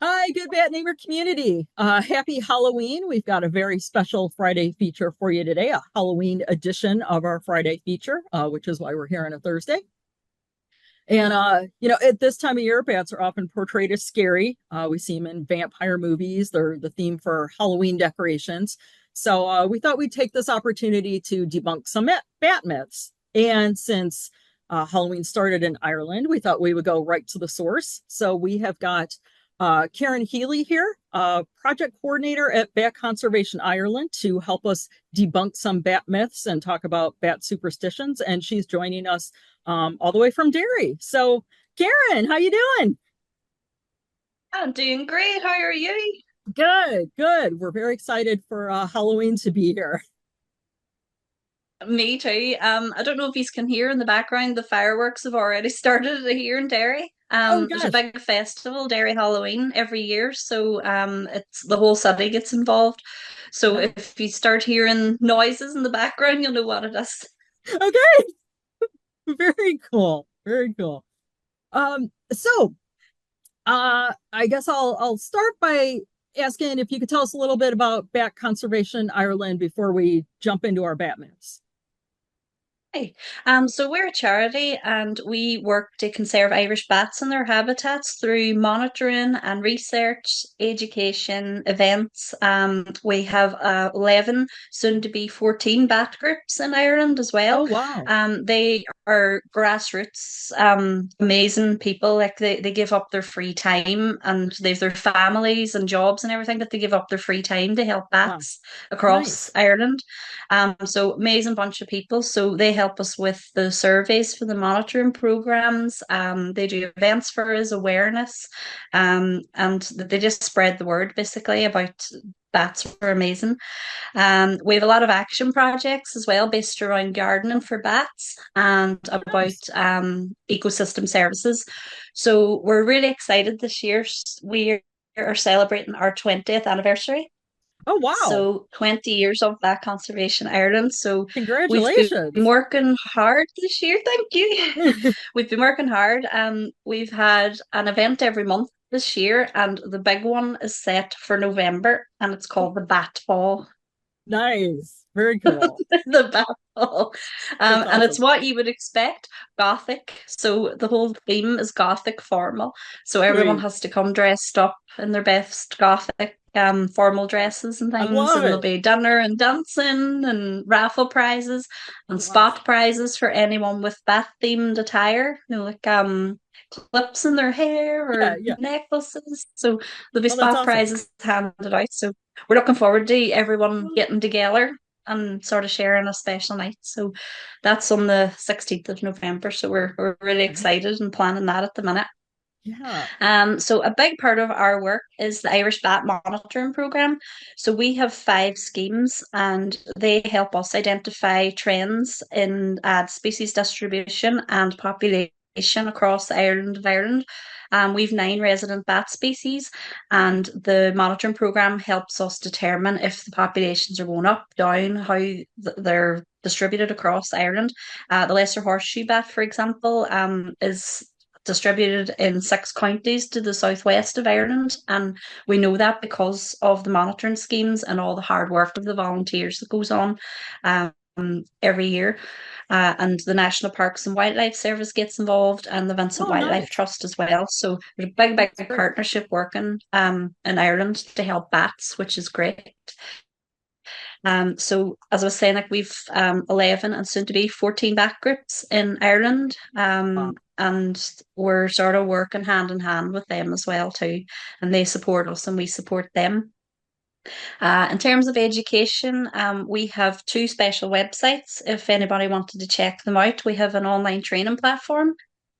Hi, good bad neighbor community. Happy Halloween. We've got a very special Friday feature for you today, a Halloween edition of our Friday feature, which is why we're here on a Thursday. And, at this time of year, bats are often portrayed as scary. We see them in vampire movies. They're the theme for Halloween decorations. So we thought we'd take this opportunity to debunk some bat myths. And since Halloween started in Ireland, we thought we would go right to the source. So we have got Karen Healy here, project coordinator at Bat Conservation Ireland, to help us debunk some bat myths and talk about bat superstitions. And she's joining us all the way from Derry. So, Karen, how you doing? I'm doing great. How are you? Good, good. We're very excited for Halloween to be here. Me too. I don't know if you can hear in the background, the fireworks have already started here in Derry. Oh There's a gosh. big festival, Derry Halloween, every year, so it's the whole city gets involved. So Oh, if you start hearing noises in the background, you'll know what it is. okay. Very cool. Very cool. I guess I'll start by asking if you could tell us a little bit about Bat Conservation Ireland before we jump into our bat myths. Hey, so we're a charity and we work to conserve Irish bats and their habitats through monitoring and research, education, events. We have 11, soon to be 14 bat groups in Ireland as well. Oh wow. They are grassroots, amazing people. Like they give up their free time and they've their families and jobs and everything, but they give up their free time to help Wow. bats across Nice. Ireland. So amazing bunch of people. So they help us with the surveys for the monitoring programs. They do events for us, awareness, and they just spread the word basically about bats are amazing. We have a lot of action projects as well based around gardening for bats and about Nice. ecosystem services. So we're really excited this year. We are celebrating our 20th anniversary. Oh wow. So 20 years of that Conservation Ireland. So we've been Congratulations. working hard this year. Thank you. We've been working hard. We've had an event every month this year, and the big one is set for November, and it's called the Bat Ball. Nice. Very cool. The Bat Ball. That's And it's awesome. what you would expect, Gothic. So the whole theme is Gothic formal. So everyone Sweet. has to come dressed up in their best Gothic formal dresses and I things, love and there'll it. be dinner and dancing and raffle prizes and Wow. spot prizes for anyone with bat themed attire. Like clips in their hair Yeah, or yeah. necklaces. So there'll be Oh, that's spot awesome. prizes handed out. So we're looking forward to everyone getting together and sort of sharing a special night. So that's on the 16th of November. So we're really Okay. excited and planning that at the minute. Yeah. So a big part of our work is the Irish Bat Monitoring Programme. So we have 5 schemes and they help us identify trends in species distribution and population across the island of Ireland. We've 9 resident bat species, and the monitoring program helps us determine if the populations are going up, down, how they're distributed across Ireland. The lesser horseshoe bat, for example, is distributed in 6 counties to the southwest of Ireland. And we know that because of the monitoring schemes and all the hard work of the volunteers that goes on every year. And the National Parks and Wildlife Service gets involved and the Vincent Oh, Wildlife nice. Trust as well. So there's a big, That's big great. partnership working in Ireland to help bats, which is great. So as I was saying, like we've 11 and soon to be 14 back groups in Ireland. Wow. And we're sort of working hand in hand with them as well too. And they support us and we support them. In terms of education, we have 2 special websites. If anybody wanted to check them out, we have an online training platform,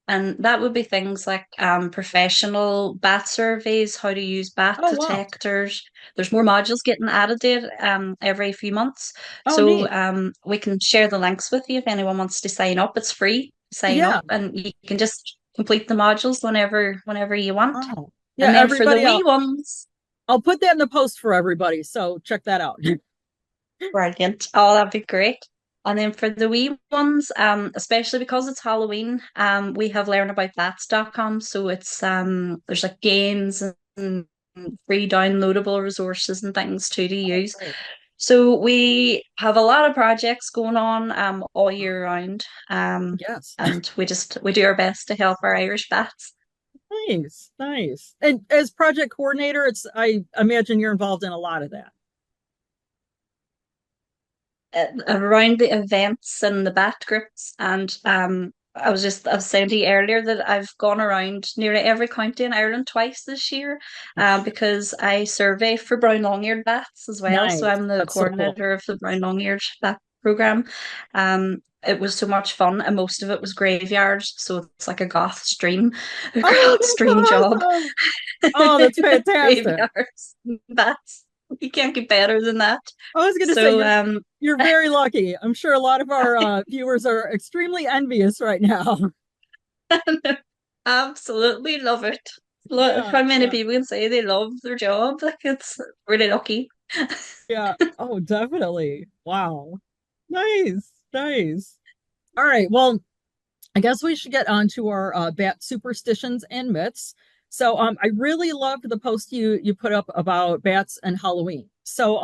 and that would be things like professional bat surveys, how to use bat Oh, wow. detectors. There's more modules getting added to it every few months. Oh, So neat. we can share the links with you if anyone wants to sign up. It's free to sign Yeah. up, and you can just complete the modules whenever you want. Oh, yeah. And then for the Everybody, wee ones, I'll put that in the post for everybody. So check that out. brilliant. Oh, that'd be great. And then for the wee ones, especially because it's Halloween, we have learnaboutbats.com. So it's there's like games and free downloadable resources and things too to Oh, use. great. So we have a lot of projects going on all year round. Yes. And we do our best to help our Irish bats. Nice, nice. And as project coordinator, I imagine you're involved in a lot of that. Around the events and the bat groups. And I was saying to you earlier that I've gone around nearly every county in Ireland twice this year because I survey for brown long-eared bats as well. So Nice. I'm the That's so cool. coordinator of the brown long-eared bat program. It was so much fun, and most of it was graveyards, so it's like a goth stream, a Oh, goth stream that's job. awesome. Oh, that's fantastic. Graveyards, bats. You can't get better than that. I was going to say So you're very lucky. I'm sure a lot of our viewers are extremely envious right now. absolutely love it. Yeah, How many yeah, people can say they love their job? Like it's really lucky. yeah. Oh, definitely. Wow. Nice, nice. All right. Well, I guess we should get on to our bat superstitions and myths. So I really loved the post you put up about bats and Halloween. So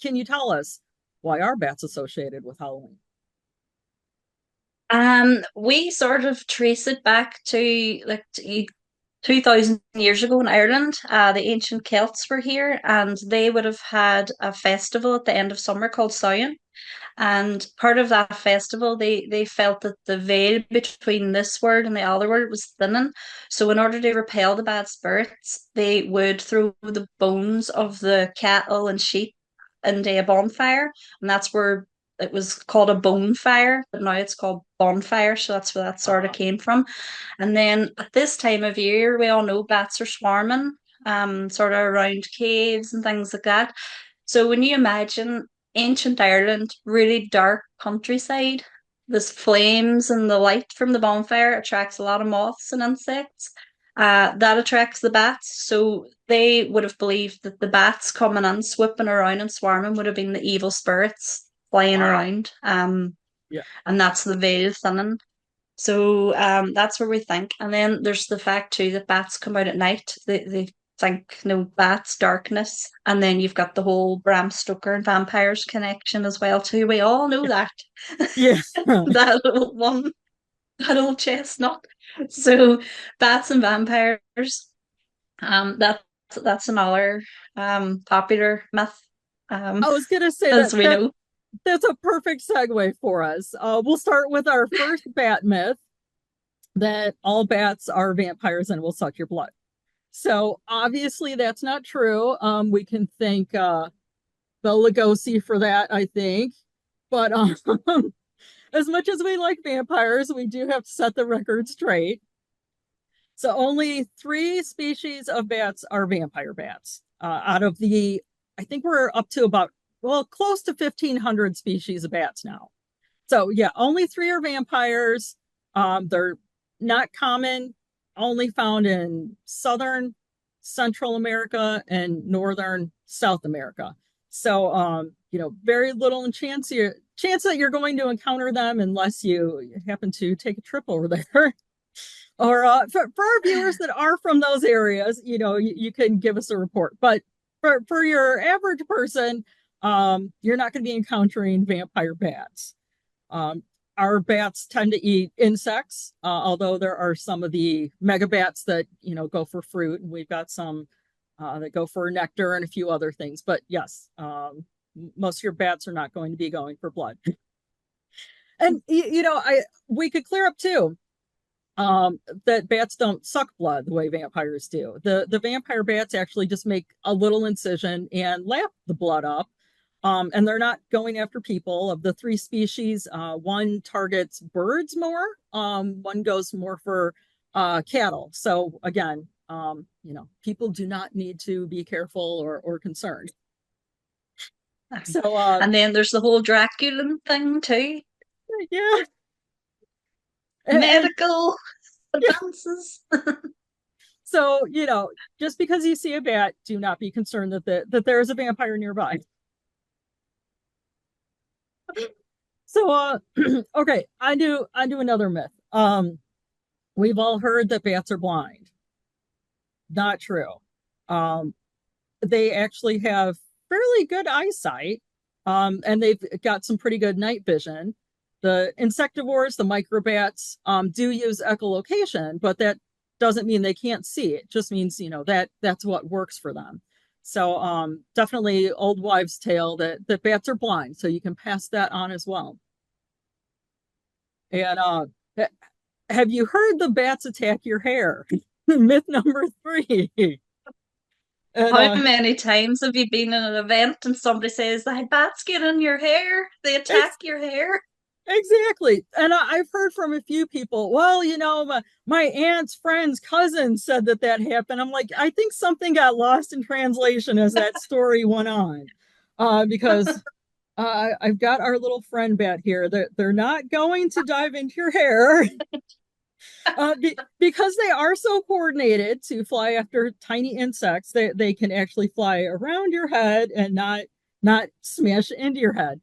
can you tell us why are bats associated with Halloween? We sort of trace it back to 2000 years ago in Ireland. The ancient Celts were here, and they would have had a festival at the end of summer called Samhain. And part of that festival, they felt that the veil between this world and the other world was thinning. So in order to repel the bad spirits, they would throw the bones of the cattle and sheep into a bonfire, and that's where it was called a bonfire, but now it's called bonfire. So that's where that sort of Uh, came from. And then at this time of year, we all know bats are swarming, sort of around caves and things like that. So when you imagine ancient Ireland, really dark countryside, there's flames and the light from the bonfire attracts a lot of moths and insects. That attracts the bats. So they would have believed that the bats coming in, swooping around and swarming would have been the evil spirits flying wow. around. Yeah. And that's the veil thinning. So that's where we think. And then there's the fact too that bats come out at night. They think no bats, darkness. And then you've got the whole Bram Stoker and vampires connection as well too. We all know that. Yeah. That old one, that old chestnut. So bats and vampires, that's another popular myth, I was gonna say as we know. that's a perfect segue for us. We'll start with our first bat myth that all bats are vampires and will suck your blood. So obviously that's not true. We can thank Bela Lugosi for that, I think. But as much as we like vampires, we do have to set the record straight. So only three species of bats are vampire bats. Out of the, I think we're up to about, well, close to 1,500 species of bats now. So yeah, only three are vampires. They're not common, only found in southern Central America and northern South America. So very little chance that you're going to encounter them unless you happen to take a trip over there. Or for our viewers that are from those areas, you can give us a report. But for your average person, you're not going to be encountering vampire bats. Um, our bats tend to eat insects, although there are some of the mega bats that go for fruit, and we've got some that go for nectar and a few other things. But yes, most of your bats are not going to be going for blood. And I we could clear up too that bats don't suck blood the way vampires do. The vampire bats actually just make a little incision and lap the blood up. And they're not going after people. Of the three species, one targets birds more, one goes more for cattle. So again, people do not need to be careful or concerned. So And then there's the whole Draculan thing too. yeah, and Medical yeah. advances. So just because you see a bat, do not be concerned that there is a vampire nearby. So okay, I do another myth. We've all heard that bats are blind. Not true. Um they actually have fairly good eyesight, and they've got some pretty good night vision. The insectivores, the microbats, do use echolocation, but that doesn't mean they can't see. It just means, that that's what works for them. So definitely old wives' tale that bats are blind, so you can pass that on as well. And have you heard the bats attack your hair? Myth number three. And How many times have you been in an event and somebody says, "The bats get in your hair, they attack ex your hair"? exactly. And I've heard from a few people, well, my aunt's friend's cousin said that happened. I'm like, I think something got lost in translation as that story went on. Because I've got our little friend bat here. They're not going to dive into your hair. Because they are so coordinated to fly after tiny insects, they can actually fly around your head and not smash into your head.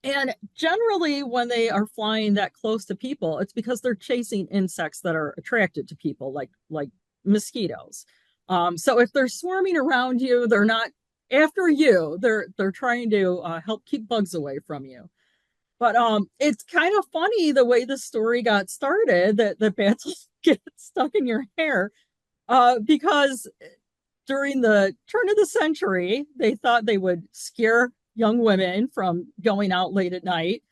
And generally, when they are flying that close to people, it's because they're chasing insects that are attracted to people, like mosquitoes. So if they're swarming around you, they're not after you. They're trying to help keep bugs away from you. But it's kind of funny the way the story got started that the bats get stuck in your hair, because during the turn of the century, they thought they would scare young women from going out late at night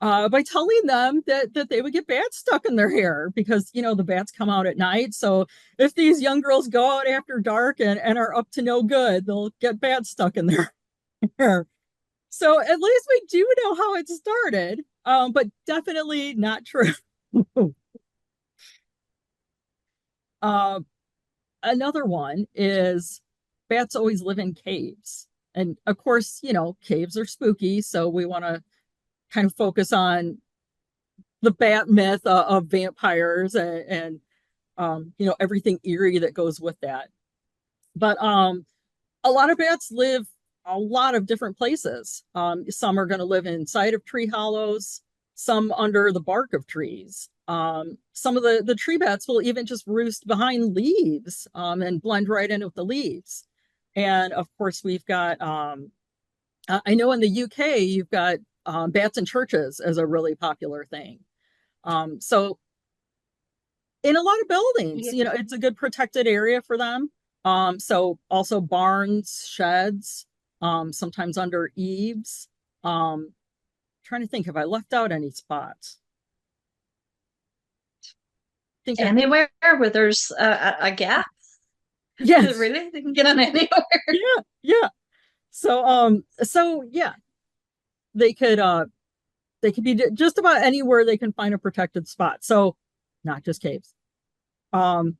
by telling them that they would get bats stuck in their hair because, the bats come out at night. So if these young girls go out after dark and are up to no good, they'll get bats stuck in their hair. So at least we do know how it started, but definitely not true. uh, Another one is bats always live in caves. And of course, caves are spooky. So we want to kind of focus on the bat myth of vampires and everything eerie that goes with that. But a lot of bats live a lot of different places. Some are going to live inside of tree hollows, some under the bark of trees. Some of the tree bats will even just roost behind leaves and blend right in with the leaves. And of course, we've got, I know in the UK, you've got bats in churches as a really popular thing. So in a lot of buildings, Yeah. it's a good protected area for them. So also barns, sheds, sometimes under eaves. Trying to think if I left out any spots. I think Anywhere where there's a gap, yes, really, they can get in anywhere. yeah, yeah. So yeah, they could be just about anywhere they can find a protected spot. So not just caves. Um,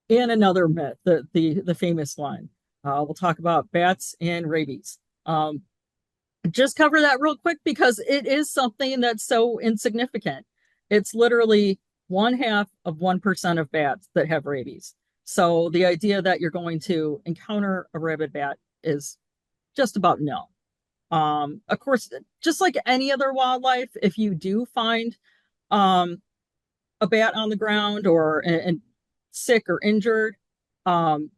and another myth, the famous one. We'll talk about bats and rabies. Just cover that real quick because it is something that's so insignificant. It's literally 0.5% of bats that have rabies. So the idea that you're going to encounter a rabid bat is just about no. Of course, just like any other wildlife, if you do find um, a bat on the ground or and sick or injured, um,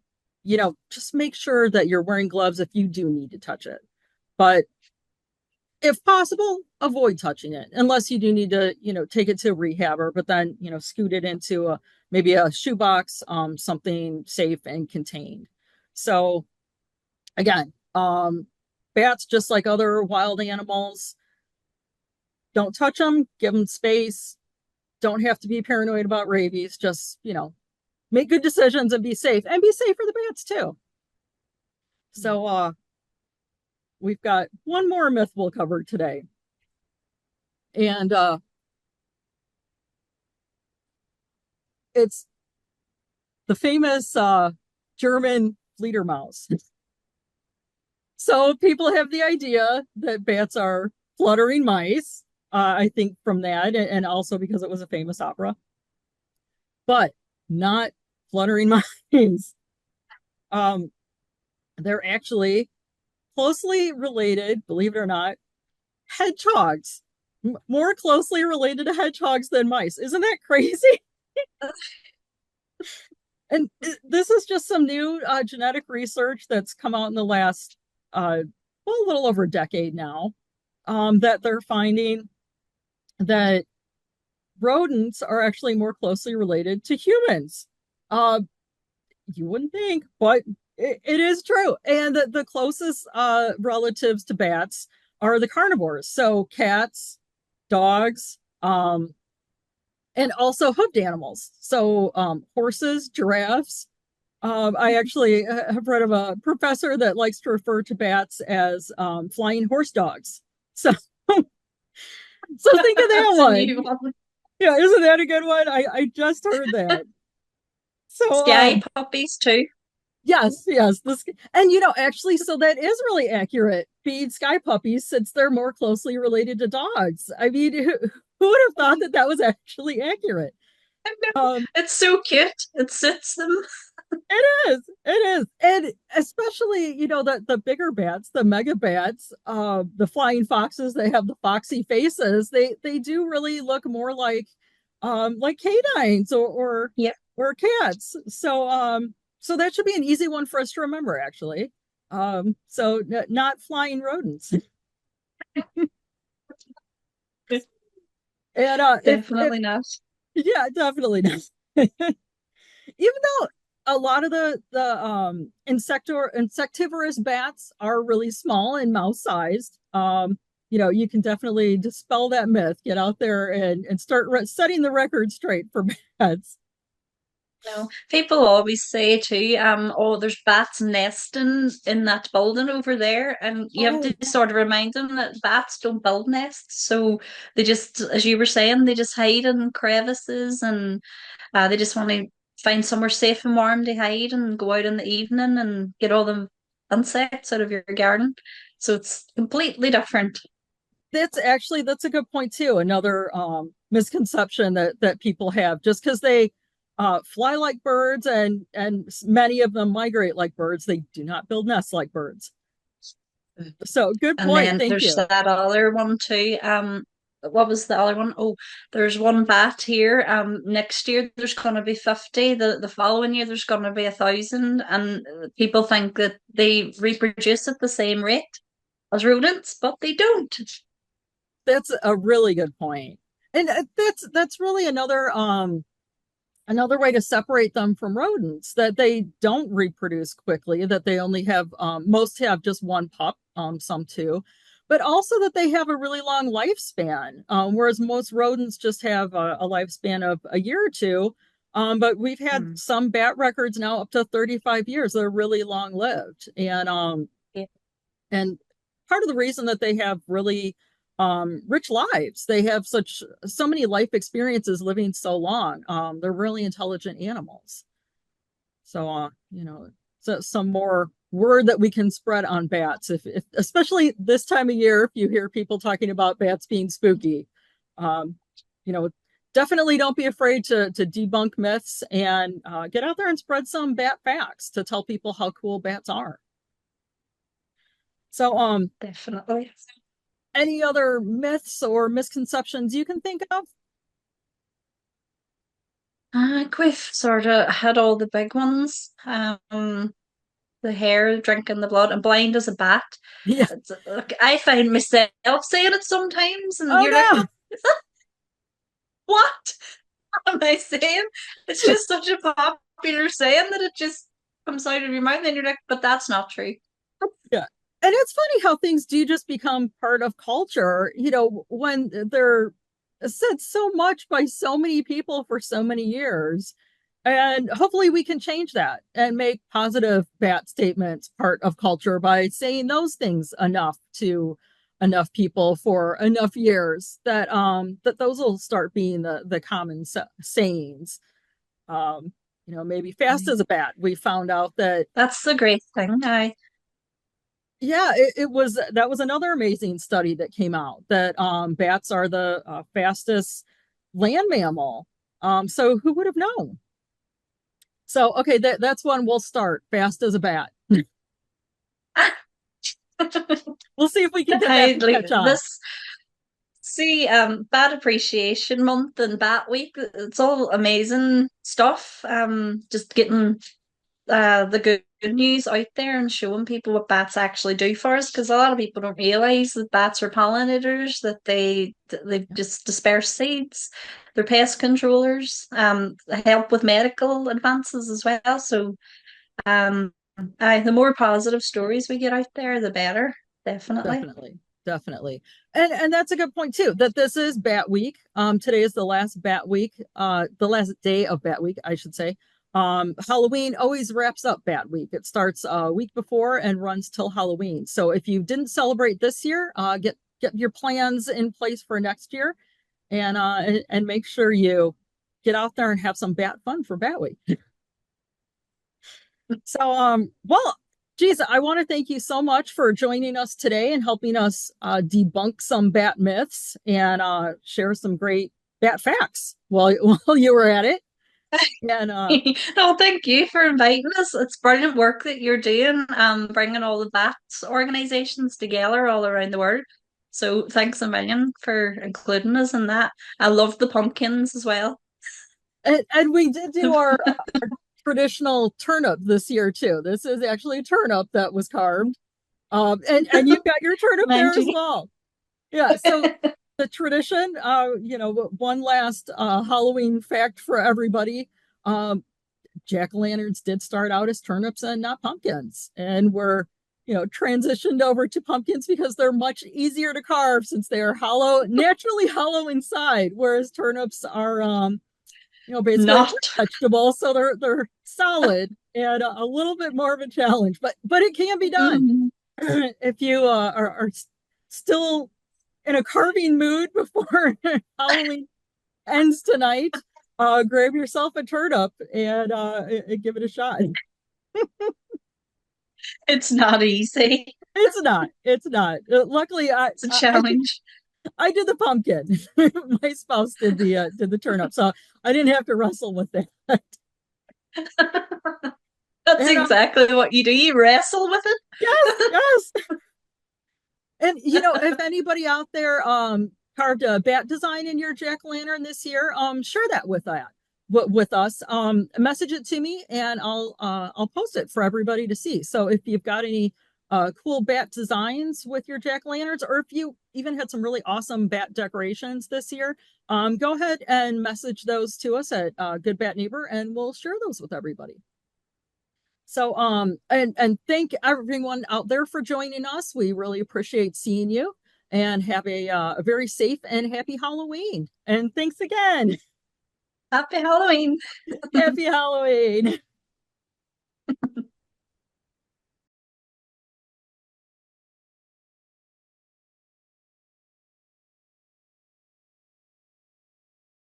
just make sure that you're wearing gloves if you do need to touch it. But if possible, avoid touching it unless you do need to, take it to a rehabber, but then, scoot it into maybe a shoebox, something safe and contained. So again, bats, just like other wild animals, don't touch them, give them space. Don't have to be paranoid about rabies. Just, make good decisions and be safe for the bats too. So, we've got one more myth we'll cover today. And it's the famous German Fledermaus. So people have the idea that bats are fluttering mice. I think from that, and also because it was a famous opera, but not fluttering mice. Um, they're actually closely related, believe it or not, hedgehogs. More closely related to hedgehogs than mice. Isn't that crazy? And this is just some new genetic research that's come out in the last, well, a little over a decade now, that they're finding that rodents are actually more closely related to humans. Uh, you wouldn't think, but it is true. And the closest relatives to bats are the carnivores. So cats, dogs, and also hoofed animals. So horses, giraffes. I actually have read of a professor that likes to refer to bats as flying horse dogs. So, so think of that That's a one. new one. Yeah, isn't that a good one? I just heard that. So Sky puppies too. yes, this and actually, so that is really accurate. Feed sky puppies since they're more closely related to dogs. I mean, who would have thought that that was actually accurate? Um, It's so cute. It suits them. it is, and especially the bigger bats, the mega bats, the flying foxes. They have the foxy faces. They do really look more like canines Yep. or cats. So that should be an easy one for us to remember, actually. So not flying rodents. And if Definitely not. yeah, definitely not. Even though a lot of the insectivorous bats are really small and mouse sized, you can definitely dispel that myth, get out there and start setting the record straight for bats. No, people always say too, oh, there's bats nesting in that building over there, and you have Oh, to sort of remind them that bats don't build nests. So they just, as you were saying, they just hide in crevices, and they just want to find somewhere safe and warm to hide and go out in the evening and get all the insects out of your garden. So it's completely different. that's a good point too. Another misconception that people have, just because they fly like birds and many of them migrate like birds, they do not build nests like birds. So good And point. then Thank there's you. that other one too. What was the other one? Oh, there's one bat here. Next year there's going to be 50. The following year there's going to be 1,000, and people think that they reproduce at the same rate as rodents, but they don't. That's a really good point. And that's really another way to separate them from rodents, that they don't reproduce quickly, that they only have most have just one pup, some two, but also that they have a really long lifespan, whereas most rodents just have a lifespan of a year or two. But we've had Hmm. some bat records now up to 35 years. They're really long lived. Yeah. And part of the reason that they have really rich lives, they have so many life experiences living so long. They're really intelligent animals. So so some more word that we can spread on bats, if especially this time of year, if you hear people talking about bats being spooky, um, you know definitely don't be afraid to debunk myths and get out there and spread some bat facts to tell people how cool bats are. So Definitely. any other myths or misconceptions you can think of? We've sort of had all the big ones. The hair drinking the blood and blind as a bat. Yeah. Like, I find myself saying it sometimes, and Oh you're like, no. what am I saying? It's just such a popular saying that it just comes out of your mouth, and you're like, but that's not true. Yeah. And it's funny how things do just become part of culture, when they're said so much by so many people for so many years. And hopefully we can change that and make positive bat statements part of culture by saying those things enough to enough people for enough years that those will start being the common sayings. Maybe fast as a bat. We found out that That's the great thing. I yeah, it was that was another amazing study that came out that bats are the fastest land mammal. So who would have known? So okay, that's one we'll start fast as a bat. We'll see if we can get that I to like catch on. this. See, Bat Appreciation Month and Bat Week, it's all amazing stuff. Just getting the good news out there and showing people what bats actually do for us, because a lot of people don't realize that bats are pollinators, that they just disperse seeds, they're pest controllers, help with medical advances as well. So, um, the more positive stories we get out there, the better, definitely. Definitely, definitely. And that's a good point too, that this is Bat Week. Today is the last Bat Week, the last day of Bat Week, I should say. Halloween always wraps up Bat Week. It starts a week before and runs till Halloween. So if you didn't celebrate this year, get your plans in place for next year, and make sure you get out there and have some bat fun for Bat Week. So, well, geez, I want to thank you so much for joining us today and helping us debunk some bat myths and share some great bat facts while while you were at it. And No, thank you for inviting us. It's brilliant work that you're doing, bringing all the bats organizations together all around the world. So thanks a million for including us in that. I love the pumpkins as well. and we did do our traditional turnip this year too. This is actually a turnip that was carved. And you've got your turnip there Mind as you. well. Yeah. So the tradition, one last Halloween fact for everybody. Jack-o'-lanterns did start out as turnips and not pumpkins, and were transitioned over to pumpkins because they're much easier to carve since they are naturally hollow inside, whereas turnips are basically Not. vegetable, so they're solid and a little bit more of a challenge, but it can be done. Mhm. If you are still in a carving mood before Halloween ends tonight, grab yourself a turnip and give it a shot. It's not easy. It's not. It's not. Luckily, It's a I did challenge. I did the pumpkin. My spouse did the turnip, so I didn't have to wrestle with that. That's And exactly what you do. You wrestle with yes, it. yes. And if anybody out there carved a bat design in your jack-o'-lantern this year, share that with us. Message it to me and I'll post it for everybody to see. So if you've got any cool bat designs with your jack-o'-lanterns, or if you even had some really awesome bat decorations this year, go ahead and message those to us at Good Bat Neighbor, and we'll share those with everybody. So, and thank everyone out there for joining us. We really appreciate seeing you, and have a very safe and happy Halloween. And thanks again. Happy Halloween. Happy Halloween.